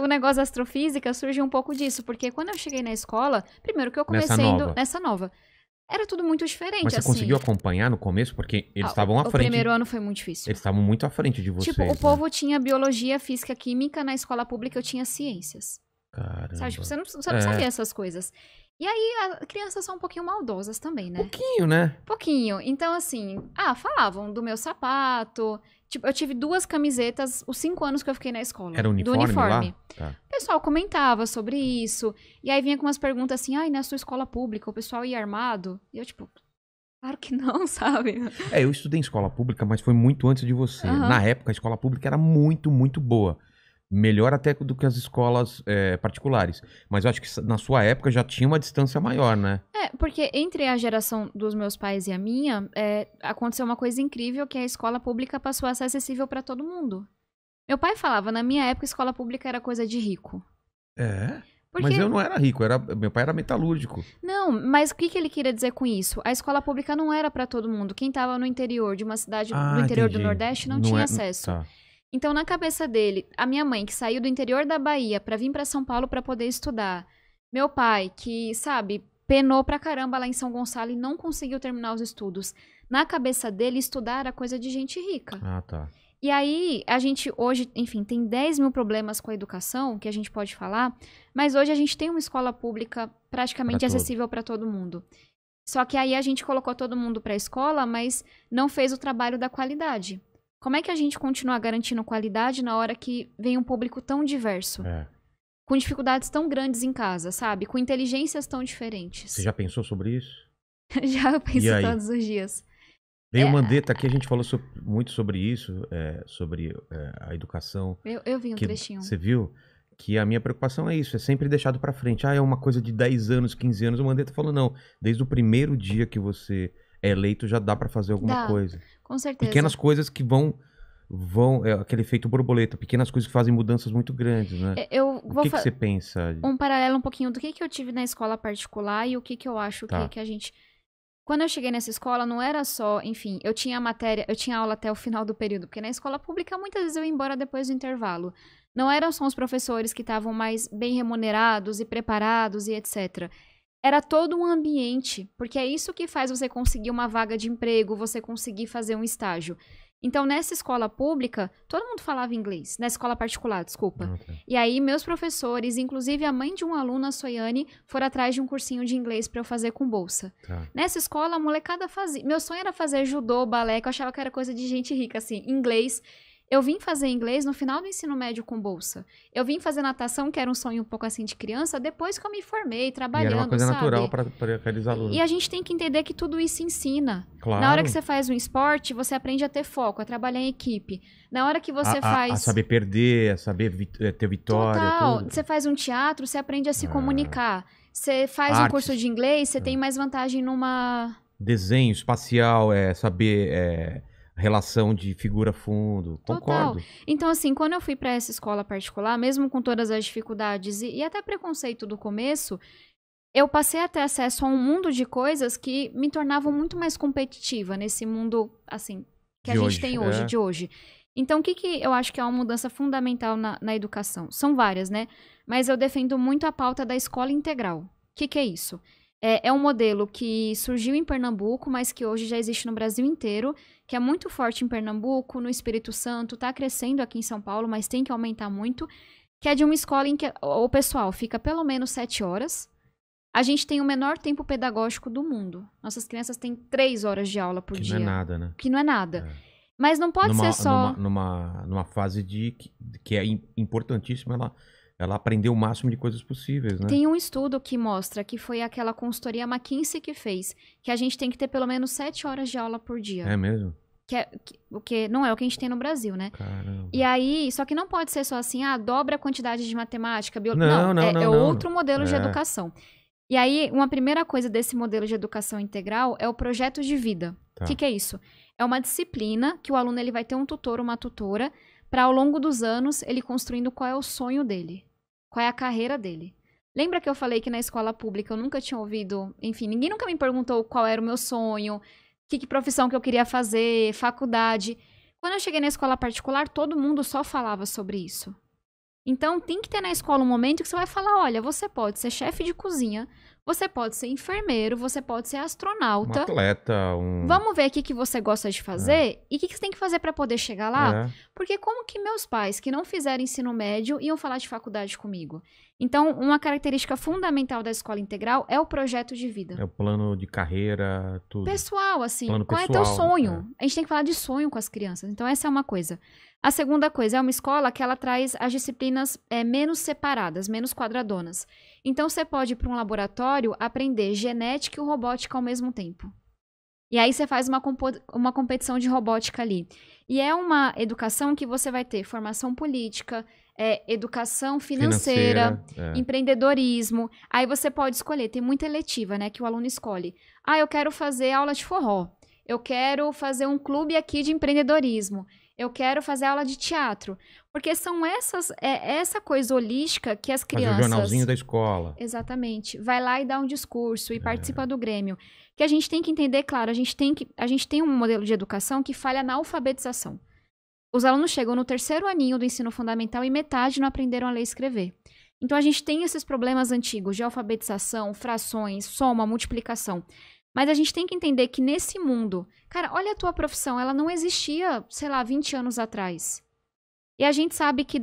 o negócio da astrofísica surge um pouco disso, porque quando eu cheguei na escola, primeiro que eu comecei nessa nova, era tudo muito diferente, Mas você conseguiu acompanhar no começo? Porque eles estavam à frente. O primeiro ano foi muito difícil. Eles estavam muito à frente de vocês. Tipo, o povo tinha biologia, física, química, na escola pública eu tinha ciências. Caramba. Sabe, tipo, você não sabia essas coisas. E aí, as crianças são um pouquinho maldosas também, né? Pouquinho, né? Pouquinho. Então, assim, falavam do meu sapato. Tipo, eu tive 2 camisetas os 5 anos que eu fiquei na escola. Era uniforme, do uniforme. Lá? Tá. O pessoal comentava sobre isso. E aí vinha com umas perguntas assim, na sua escola pública o pessoal ia armado? E eu, tipo, claro que não, sabe? Eu estudei em escola pública, mas foi muito antes de você. Na época, a escola pública era muito, muito boa. Melhor até do que as escolas particulares. Mas eu acho que na sua época já tinha uma distância maior, né? Porque entre a geração dos meus pais e a minha, aconteceu uma coisa incrível, que a escola pública passou a ser acessível para todo mundo. Meu pai falava, na minha época, escola pública era coisa de rico. Porque... Mas eu não era rico, meu pai era metalúrgico. Não, mas o que ele queria dizer com isso? A escola pública não era para todo mundo. Quem estava no interior de uma cidade do interior do Nordeste não tinha acesso. Tá. Então, na cabeça dele, a minha mãe, que saiu do interior da Bahia para vir para São Paulo para poder estudar. Meu pai, que, sabe, penou pra caramba lá em São Gonçalo e não conseguiu terminar os estudos. Na cabeça dele, estudar era coisa de gente rica. Tá. E aí, a gente hoje, enfim, tem 10 mil problemas com a educação, que a gente pode falar, mas hoje a gente tem uma escola pública praticamente acessível para todo mundo. Só que aí a gente colocou todo mundo para a escola, mas não fez o trabalho da qualidade. Como é que a gente continua garantindo qualidade na hora que vem um público tão diverso? Com dificuldades tão grandes em casa, sabe? Com inteligências tão diferentes. Você já pensou sobre isso? Já, eu penso todos os dias. Veio o Mandetta aqui, a gente falou muito sobre isso, sobre a educação. Eu vi um trechinho. Você viu? Que a minha preocupação é isso, é sempre deixado pra frente. É uma coisa de 10 anos, 15 anos. O Mandetta falou, não, desde o primeiro dia que você é eleito, já dá pra fazer alguma coisa. Com certeza. Pequenas coisas que vão aquele efeito borboleta, pequenas coisas que fazem mudanças muito grandes, né? O que você pensa? Um paralelo um pouquinho do que eu tive na escola particular e o que eu acho que a gente... Quando eu cheguei nessa escola, não era só, enfim, eu tinha aula até o final do período, porque na escola pública muitas vezes eu ia embora depois do intervalo. Não eram só os professores que estavam mais bem remunerados e preparados e etc. Era todo um ambiente, porque é isso que faz você conseguir uma vaga de emprego, você conseguir fazer um estágio. Então, nessa escola pública, todo mundo falava inglês. Na escola particular, desculpa. Okay. E aí, meus professores, inclusive a mãe de um aluno, a Soiane, foram atrás de um cursinho de inglês para eu fazer com bolsa. Tá. Nessa escola, a molecada fazia... Meu sonho era fazer judô, balé, que eu achava que era coisa de gente rica, assim, inglês. Eu vim fazer inglês no final do ensino médio com bolsa. Eu vim fazer natação, que era um sonho um pouco assim de criança, depois que eu me formei, trabalhando, e era uma coisa sabe? natural para aqueles alunos. E a gente tem que entender que tudo isso ensina. Claro. Na hora que você faz um esporte, você aprende a ter foco, a trabalhar em equipe. Na hora que você faz... A saber perder, a saber ter vitória. Total. Tudo. Você faz um teatro, você aprende a se comunicar. Você faz um curso de inglês, você tem mais vantagem numa... Desenho espacial, saber... relação de figura-fundo, concordo. Então, assim, quando eu fui para essa escola particular, mesmo com todas as dificuldades e até preconceito do começo, eu passei a ter acesso a um mundo de coisas que me tornavam muito mais competitiva nesse mundo, assim, que a gente tem hoje, de hoje. Então, o que eu acho que é uma mudança fundamental na educação? São várias, né? Mas eu defendo muito a pauta da escola integral. O que é isso? É um modelo que surgiu em Pernambuco, mas que hoje já existe no Brasil inteiro, que é muito forte em Pernambuco, no Espírito Santo, está crescendo aqui em São Paulo, mas tem que aumentar muito, que é de uma escola em que o pessoal fica pelo menos 7 horas. A gente tem o menor tempo pedagógico do mundo. Nossas crianças têm 3 horas de aula por dia. Que não é nada, né? Que não é nada. Mas não pode ser só... Numa fase que é importantíssima, ela aprendeu o máximo de coisas possíveis, né? Tem um estudo que mostra que foi aquela consultoria McKinsey que fez, que a gente tem que ter pelo menos 7 horas de aula por dia. É mesmo? Que não é o que a gente tem no Brasil, né? Caramba. E aí, só que não pode ser só assim, dobra a quantidade de matemática, biologia. Não, é outro modelo de educação. E aí, uma primeira coisa desse modelo de educação integral é o projeto de vida. O que é isso? É uma disciplina que o aluno ele vai ter um tutor, uma tutora, para ao longo dos anos ele construindo qual é o sonho dele, qual é a carreira dele. Lembra que eu falei que na escola pública eu nunca tinha ouvido, enfim, ninguém nunca me perguntou qual era o meu sonho, que profissão que eu queria fazer, faculdade. Quando eu cheguei na escola particular, todo mundo só falava sobre isso. Então, tem que ter na escola um momento que você vai falar, olha, você pode ser chefe de cozinha, você pode ser enfermeiro, você pode ser astronauta. Um atleta, Vamos ver o que você gosta de fazer e o que você tem que fazer para poder chegar lá. É. Porque como que meus pais, que não fizeram ensino médio, iam falar de faculdade comigo? Então, uma característica fundamental da escola integral é o projeto de vida. É o plano de carreira, tudo. Pessoal, assim, Plano qual pessoal, é teu sonho? A gente tem que falar de sonho com as crianças. Então, essa é uma coisa. A segunda coisa, é uma escola que ela traz as disciplinas menos separadas, menos quadradonas. Então, você pode ir para um laboratório aprender genética e robótica ao mesmo tempo. E aí você faz uma competição de robótica ali. E é uma educação que você vai ter formação política, educação financeira, empreendedorismo. Aí você pode escolher, tem muita eletiva, né, que o aluno escolhe. Ah, eu quero fazer aula de forró. Eu quero fazer um clube aqui de empreendedorismo. Eu quero fazer aula de teatro. Porque são essa coisa holística que as crianças... Fazer o jornalzinho da escola. Exatamente. Vai lá e dá um discurso e participa do Grêmio. Que a gente tem que entender, claro, a gente tem um modelo de educação que falha na alfabetização. Os alunos chegam no 3º aninho do ensino fundamental e metade não aprenderam a ler e escrever. Então a gente tem esses problemas antigos de alfabetização, frações, soma, multiplicação. Mas a gente tem que entender que nesse mundo... Cara, olha a tua profissão, ela não existia, sei lá, 20 anos atrás. E a gente sabe que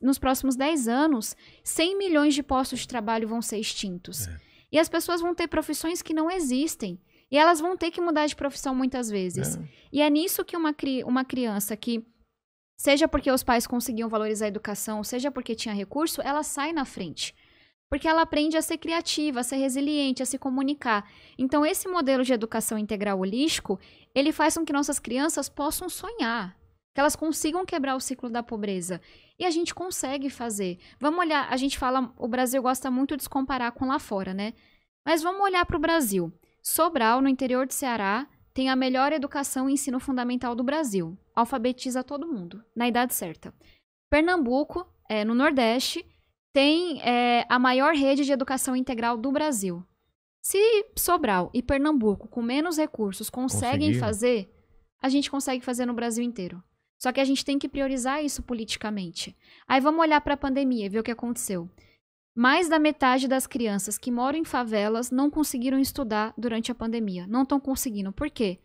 nos próximos 10 anos, 100 milhões de postos de trabalho vão ser extintos. E as pessoas vão ter profissões que não existem. E elas vão ter que mudar de profissão muitas vezes. E é nisso que uma criança que, seja porque os pais conseguiam valorizar a educação, seja porque tinha recurso, ela sai na frente. Porque ela aprende a ser criativa, a ser resiliente, a se comunicar. Então, esse modelo de educação integral holístico, ele faz com que nossas crianças possam sonhar. Que elas consigam quebrar o ciclo da pobreza. E a gente consegue fazer. Vamos olhar, a gente fala, o Brasil gosta muito de se comparar com lá fora, né? Mas vamos olhar para o Brasil. Sobral, no interior de Ceará, tem a melhor educação e ensino fundamental do Brasil. Alfabetiza todo mundo, na idade certa. Pernambuco, no Nordeste, tem a maior rede de educação integral do Brasil. Se Sobral e Pernambuco, com menos recursos, conseguem fazer, a gente consegue fazer no Brasil inteiro. Só que a gente tem que priorizar isso politicamente. Aí vamos olhar para a pandemia e ver o que aconteceu. Mais da metade das crianças que moram em favelas não conseguiram estudar durante a pandemia. Não estão conseguindo. Por quê?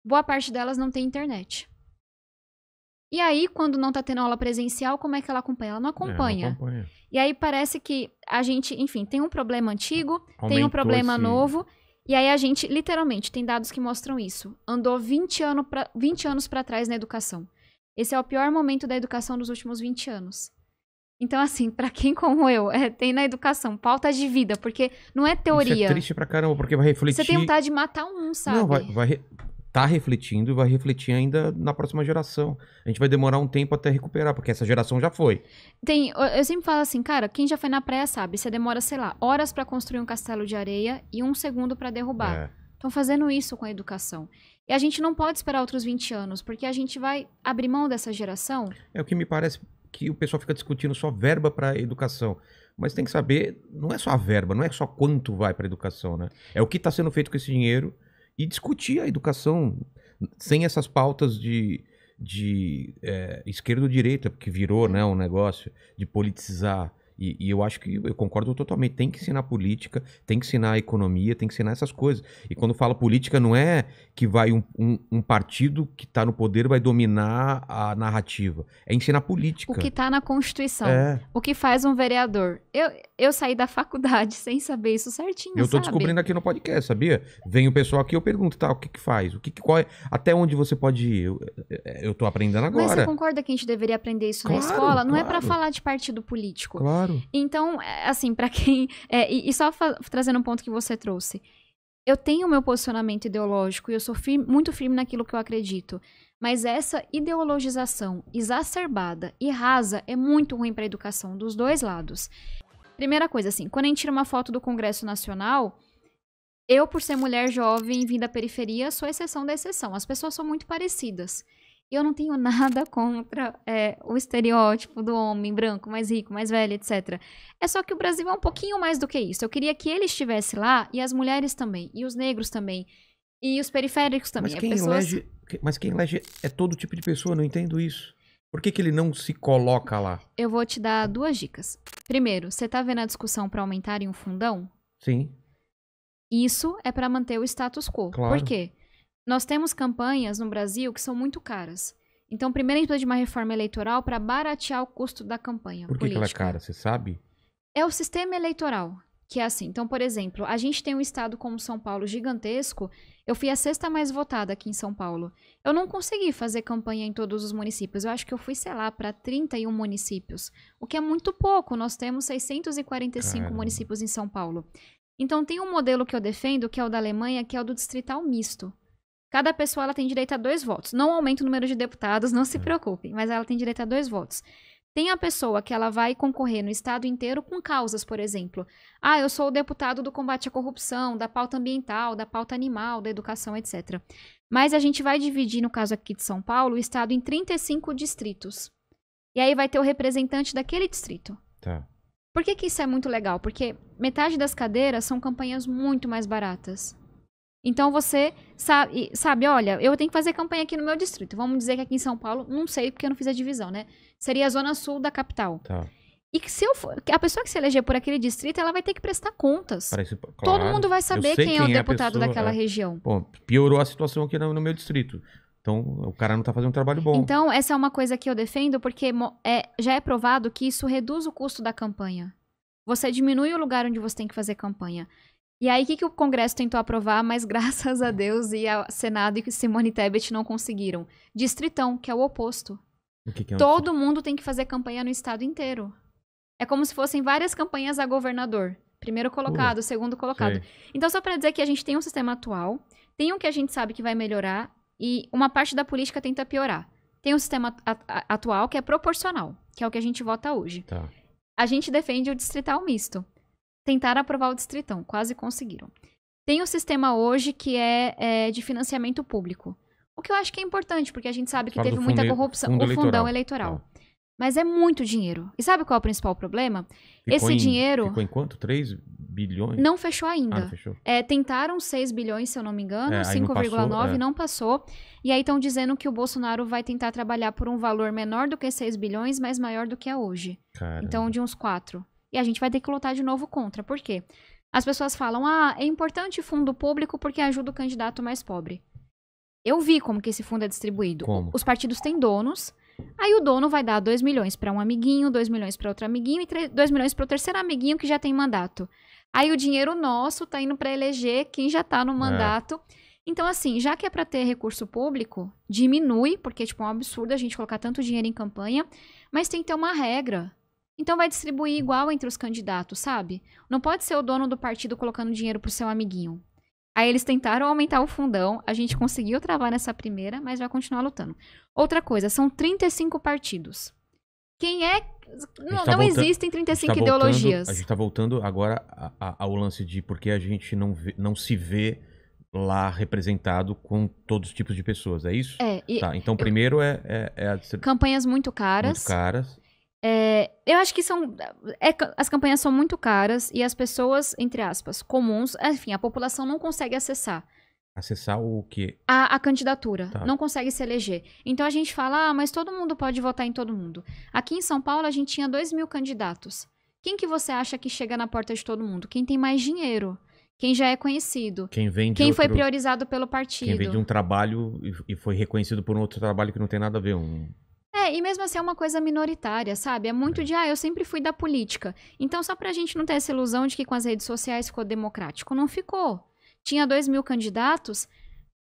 Boa parte delas não tem internet. E aí, quando não está tendo aula presencial, como é que ela acompanha? Ela não acompanha. Não acompanha. E aí parece que a gente, enfim, tem um problema antigo, tem um problema novo. E aí a gente, literalmente, tem dados que mostram isso. Andou 20 anos para trás na educação. Esse é o pior momento da educação dos últimos 20 anos. Então, assim, pra quem como eu tem na educação pauta de vida, porque não é teoria. Isso é triste pra caramba, porque vai refletir... Você tem vontade de matar sabe? Não, tá refletindo e vai refletir ainda na próxima geração. A gente vai demorar um tempo até recuperar, porque essa geração já foi. Eu sempre falo assim, cara, quem já foi na praia sabe, você demora, sei lá, horas pra construir um castelo de areia e 1 segundo pra derrubar. Estão fazendo isso com a educação. E a gente não pode esperar outros 20 anos, porque a gente vai abrir mão dessa geração. É o que me parece que o pessoal fica discutindo só verba para educação. Mas tem que saber, não é só a verba, não é só quanto vai para educação, né? É o que está sendo feito com esse dinheiro e discutir a educação sem essas pautas de esquerda ou direita, porque virou, né, um negócio de politizar. E eu acho que eu concordo totalmente. Tem que ensinar política, tem que ensinar economia, tem que ensinar essas coisas. E quando fala política, não é que vai um partido que está no poder vai dominar a narrativa. É ensinar política. O que está na Constituição. O que faz um vereador. Eu saí da faculdade sem saber isso certinho, Eu tô descobrindo aqui no podcast, sabia? Vem o pessoal aqui, eu pergunto, tá, o que faz? Até onde você pode ir? Eu tô aprendendo agora. Mas você concorda que a gente deveria aprender isso na escola? Não é para falar de partido político. Claro. Então, assim, para quem... e só trazendo um ponto que você trouxe. Eu tenho o meu posicionamento ideológico e eu sou muito firme naquilo que eu acredito. Mas essa ideologização exacerbada e rasa é muito ruim para a educação, dos dois lados. Primeira coisa, assim, quando a gente tira uma foto do Congresso Nacional, eu, por ser mulher jovem, vim da periferia, sou exceção da exceção. As pessoas são muito parecidas. Eu não tenho nada contra o estereótipo do homem branco, mais rico, mais velho, etc. É só que o Brasil é um pouquinho mais do que isso. Eu queria que ele estivesse lá, e as mulheres também, e os negros também, e os periféricos também. Mas quem elege é todo tipo de pessoa, não entendo isso. Por que que ele não se coloca lá? Eu vou te dar 2 dicas. Primeiro, você tá vendo a discussão para aumentarem o fundão? Sim. Isso é para manter o status quo. Claro. Por quê? Nós temos campanhas no Brasil que são muito caras. Então, primeiro a gente precisa de uma reforma eleitoral para baratear o custo da campanha Por que que ela é política. cara, você sabe? É o sistema eleitoral, que é assim. Então, por exemplo, a gente tem um estado como São Paulo gigantesco. Eu fui a 6ª mais votada aqui em São Paulo. Eu não consegui fazer campanha em todos os municípios. Eu acho que eu fui, sei lá, para 31 municípios, o que é muito pouco. Nós temos 645 Caramba. municípios em São Paulo. Então, tem um modelo que eu defendo, que é o da Alemanha, que é o do distrital misto. Cada pessoa ela tem direito a 2 votos. Não aumenta o número de deputados, não se preocupem, mas ela tem direito a 2 votos. Tem a pessoa que ela vai concorrer no estado inteiro com causas, por exemplo. Ah, eu sou o deputado do combate à corrupção, da pauta ambiental, da pauta animal, da educação, etc. Mas a gente vai dividir, no caso aqui de São Paulo, o estado em 35 distritos. E aí vai ter o representante daquele distrito. Tá. Por que que isso é muito legal? Porque metade das cadeiras são campanhas muito mais baratas. Então você sabe, olha, eu tenho que fazer campanha aqui no meu distrito. Vamos dizer que aqui em São Paulo, não sei porque eu não fiz a divisão, né? Seria a zona sul da capital. Tá. E que se eu for, a pessoa que se eleger por aquele distrito, ela vai ter que prestar contas. Parece, claro. Todo mundo vai saber quem é o deputado daquela região. Bom, piorou a situação aqui no meu distrito. Então, o cara não tá fazendo um trabalho bom. Então, essa é uma coisa que eu defendo, porque já é provado que isso reduz o custo da campanha. Você diminui o lugar onde você tem que fazer campanha. E aí, o que o Congresso tentou aprovar, mas graças a Deus e ao Senado e Simone Tebet não conseguiram? Distritão, que é o oposto. O que que é Todo mundo tem que fazer campanha no estado inteiro. É como se fossem várias campanhas a governador. Primeiro colocado, segundo colocado. Sei. Então, só para dizer que a gente tem um sistema atual, tem um que a gente sabe que vai melhorar e uma parte da política tenta piorar. Tem um sistema atual que é proporcional, que é o que a gente vota hoje. Tá. A gente defende o distrital misto. Tentaram aprovar o distritão, quase conseguiram. Tem o sistema hoje que é de financiamento público. O que eu acho que é importante, porque a gente sabe que Fala teve do muita fundo- corrupção. fundo O fundão eleitoral. Tá. Mas é muito dinheiro. E sabe qual é o principal problema? Ficou Esse dinheiro Ficou em quanto? 3 bilhões? não fechou Ah, ainda. não fechou. Tentaram 6 bilhões, se eu não me engano, Aí não 5,9, passou, não passou. E aí estão dizendo que o Bolsonaro vai tentar trabalhar por um valor menor do que 6 bilhões, mas maior do que é hoje. Caramba. Então, de uns 4. E a gente vai ter que lutar de novo contra. Por quê? As pessoas falam, é importante fundo público porque ajuda o candidato mais pobre. Eu vi como que esse fundo é distribuído. Como? Os partidos têm donos, aí o dono vai dar 2 milhões para um amiguinho, 2 milhões para outro amiguinho e 2 milhões para o terceiro amiguinho que já tem mandato. Aí o dinheiro nosso tá indo para eleger quem já tá no mandato. Então, assim, já que é para ter recurso público, diminui, porque tipo, é um absurdo a gente colocar tanto dinheiro em campanha, mas tem que ter uma regra. Então vai distribuir igual entre os candidatos, sabe? Não pode ser o dono do partido colocando dinheiro pro seu amiguinho. Aí eles tentaram aumentar o fundão, a gente conseguiu travar nessa primeira, mas vai continuar lutando. Outra coisa, são 35 partidos. Quem é... Não existem 35 ideologias. A gente tá voltando agora ao lance de porque a gente não se vê lá representado com todos os tipos de pessoas, é isso? Tá, então primeiro campanhas muito caras. Muito caras. Eu acho que as campanhas são muito caras e as pessoas, entre aspas, comuns, enfim, a população não consegue acessar. Acessar o quê? A candidatura. Tá. Não consegue se eleger. Então a gente fala, mas todo mundo pode votar em todo mundo. Aqui em São Paulo a gente tinha 2.000 candidatos. Quem que você acha que chega na porta de todo mundo? Quem tem mais dinheiro. Quem já é conhecido. Quem foi priorizado pelo partido. Quem vem de um trabalho e foi reconhecido por um outro trabalho que não tem nada a ver. E mesmo assim é uma coisa minoritária, sabe? É muito de, eu sempre fui da política. Então, só pra gente não ter essa ilusão de que com as redes sociais ficou democrático. Não ficou. Tinha 2.000 candidatos,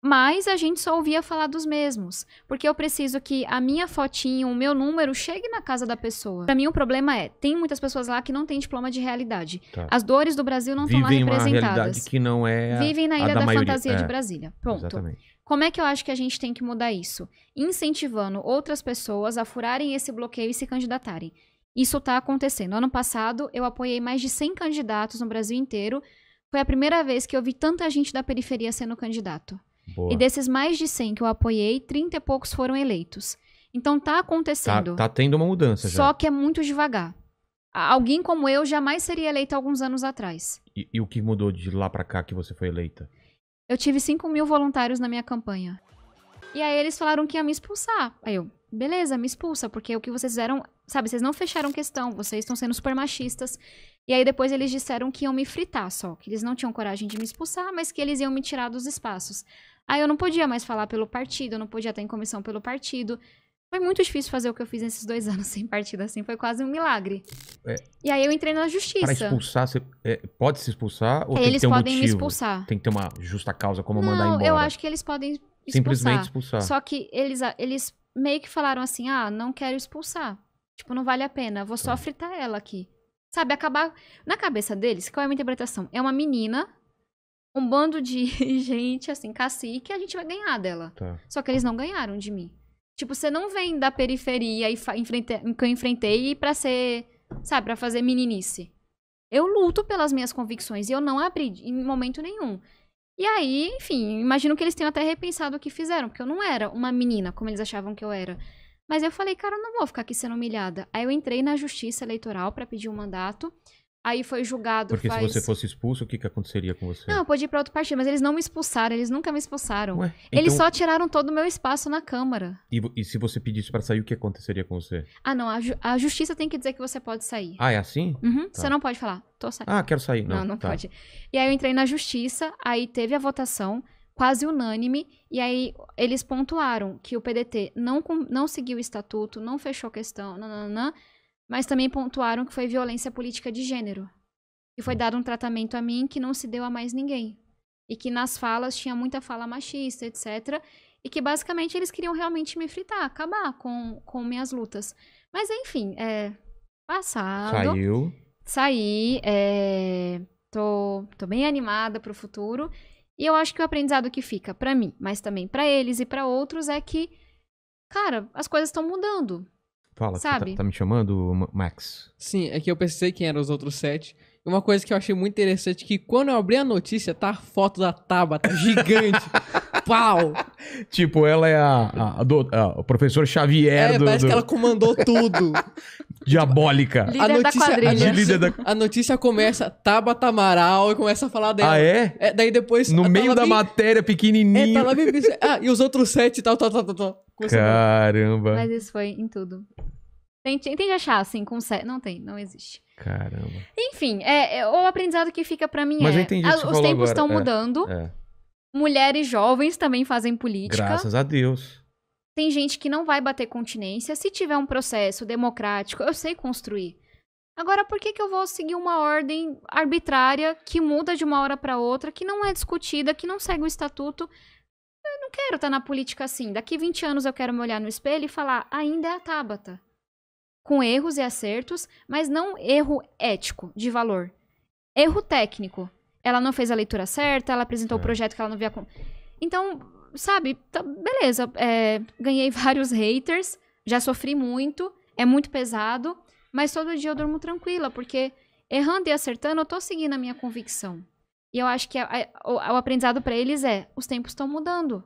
mas a gente só ouvia falar dos mesmos. Porque eu preciso que a minha fotinho, o meu número, chegue na casa da pessoa. Pra mim, o problema tem muitas pessoas lá que não têm diploma de realidade. Tá. As dores do Brasil não estão lá representadas. Vivem uma realidade que não é Vivem na Ilha da Fantasia de Brasília. Pronto. Exatamente. Como é que eu acho que a gente tem que mudar isso? Incentivando outras pessoas a furarem esse bloqueio e se candidatarem. Isso está acontecendo. Ano passado, eu apoiei mais de 100 candidatos no Brasil inteiro. Foi a primeira vez que eu vi tanta gente da periferia sendo candidato. Boa. E desses mais de 100 que eu apoiei, 30 e poucos foram eleitos. Então tá acontecendo. Tá tendo uma mudança já. Só que é muito devagar. Alguém como eu jamais seria eleita alguns anos atrás. E o que mudou de lá pra cá que você foi eleita? Eu tive 5.000 voluntários na minha campanha. E aí eles falaram que ia me expulsar. Aí eu, beleza, me expulsa, porque o que vocês fizeram, sabe, vocês não fecharam questão, vocês estão sendo super machistas. E aí depois eles disseram que iam me fritar só, que eles não tinham coragem de me expulsar, mas que eles iam me tirar dos espaços. Aí eu não podia mais falar pelo partido, eu não podia estar em comissão pelo partido. Foi muito difícil fazer o que eu fiz nesses 2 anos sem partido, assim, foi quase um milagre. E aí eu entrei na justiça. Para expulsar, você pode se expulsar ou tem que ter um motivo? Eles podem me expulsar. Tem que ter uma justa causa como mandar embora? Não, eu acho que eles podem expulsar. Simplesmente expulsar. Só que eles meio que falaram assim, não quero expulsar. Tipo, não vale a pena, vou só fritar ela aqui. Sabe, acabar... Na cabeça deles, qual é a minha interpretação? É uma menina, um bando de gente, assim, cacique, a gente vai ganhar dela. Tá. Só que eles não ganharam de mim. Tipo, você não vem da periferia que eu enfrentei pra ser, sabe, pra fazer meninice. Eu luto pelas minhas convicções e eu não abri em momento nenhum. E aí, enfim, imagino que eles tenham até repensado o que fizeram, porque eu não era uma menina, como eles achavam que eu era. Mas eu falei, cara, eu não vou ficar aqui sendo humilhada. Aí eu entrei na justiça eleitoral pra pedir um mandato. Aí foi julgado. Porque se você fosse expulso, o que aconteceria com você? Não, eu podia ir pra outro partido, mas eles não me expulsaram, eles nunca me expulsaram. Ué, eles só tiraram todo o meu espaço na Câmara. E se você pedisse pra sair, o que aconteceria com você? Não, a justiça tem que dizer que você pode sair. Ah, é assim? Uhum, Tá. Você não pode falar, tô saindo. Quero sair. Não tá. pode. E aí eu entrei na justiça, aí teve a votação, quase unânime, e aí eles pontuaram que o PDT não seguiu o estatuto, não fechou questão, mas também pontuaram que foi violência política de gênero. E foi dado um tratamento a mim que não se deu a mais ninguém. E que nas falas tinha muita fala machista, etc. E que basicamente eles queriam realmente me fritar, acabar com minhas lutas. Mas enfim, passado. Saí, tô bem animada pro futuro. E eu acho que o aprendizado que fica pra mim, mas também pra eles e pra outros, é que, cara, as coisas estão mudando. Fala, sabe? Você tá me chamando, Max? Sim, é que eu pensei quem eram os outros 7. E uma coisa que eu achei muito interessante, que quando eu abri a notícia, tá a foto da Tabata, gigante. Pau! Tipo, ela é a professora Xavier parece que ela comandou tudo. Diabólica. Líder da quadrilha. A notícia começa, Tabata Amaral, e começa a falar dela. Ah, é? Daí depois... No meio da matéria, pequenininho. Tá lá bem... e os outros 7 e tal. Caramba. Mas isso foi em tudo. Tente achar, assim, com 7. Não existe. Caramba. Enfim, o aprendizado que fica pra mim Mas eu entendi o que você os falou tempos agora. estão mudando. Mulheres jovens também fazem política. Graças a Deus. Tem gente que não vai bater continência. Se tiver um processo democrático, eu sei construir. Agora, por que eu vou seguir uma ordem arbitrária que muda de uma hora pra outra, que não é discutida, que não segue o estatuto? Eu não quero estar na política assim. Daqui 20 anos eu quero me olhar no espelho e falar, ainda é a Tabata. Com erros e acertos, mas não erro ético, de valor. Erro técnico. Ela não fez a leitura certa, ela apresentou o projeto que ela não via... Então, sabe, beleza. Ganhei vários haters, já sofri muito, é muito pesado, mas todo dia eu durmo tranquila, porque errando e acertando, eu tô seguindo a minha convicção. E eu acho que o aprendizado pra eles os tempos estão mudando.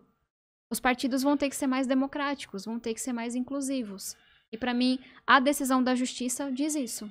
Os partidos vão ter que ser mais democráticos, vão ter que ser mais inclusivos. E pra mim, a decisão da justiça diz isso.